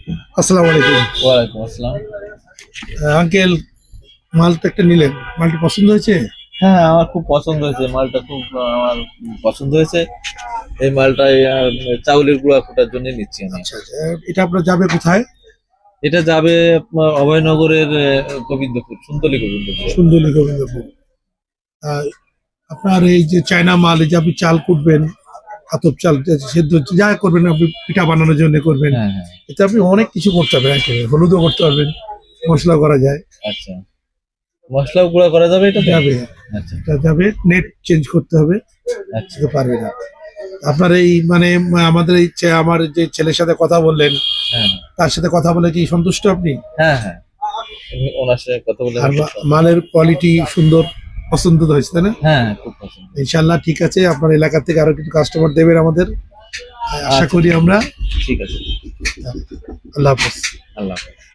আসসালামু আলাইকুম। ওয়ালাইকুম আসসালাম। আঙ্কেল, মাল তো একটা নিলেন, মালটা পছন্দ হয়েছে? হ্যাঁ, আমার খুব পছন্দ হয়েছে মালটা, খুব আমার পছন্দ হয়েছে। এই মালটা চাউলের গুঁড়া কোটার জন্য নিচ্ছি আমি। আচ্ছা আচ্ছা, এটা আপনার যাবে কোথায়? এটা যাবে আপনার অভয়নগরের গোবিন্দপুর, সুন্দরী গোবিন্দপুর। সুন্দরী গোবিন্দপুর। আহ, আপনার এই যে চায়না মাল, এই যে আপনি চাল কুটবেন, আতপ চাল সেদ্ধ যা করবেন, আপনি পিঠা বানানোর জন্য করবেন, হ্যাঁ হ্যাঁ। এতে আপনি অনেক কিছু করতে পারবেন আঙ্কেল। হলুদও করতে পারবেন, মশলা করা যায়। আচ্ছা, মশলাও গুঁড়া করা যাবে এটা? যাবে, আচ্ছা এটা যাবে। নেট চেঞ্জ করতে হবে, আচ্ছা। সেটা পারবেন না। আপনার এই মানে আমাদের এই আমার যে ছেলের সাথে কথা বললেন, হ্যাঁ তার সাথে কথা বলে কি সন্তুষ্ট আপনি? হ্যাঁ হ্যাঁ, আমি ওনার সাথে কথা বলে আর আমি খুব মালের কোয়ালিটি সুন্দর, পছন্দ তো হয়েছে তাই না? হ্যাঁ হ্যাঁ, খুব পছন্দ। ইনশাল্লাহ ঠিক আছে, আপনার এলাকা থেকে আরো কিছু কাস্টমার দেবেন আমাদের, আশা আচ্ছা, করি আমরা। ঠিক আছে। আল্লাহ হাফেজ। আল্লাহ হাফেজ।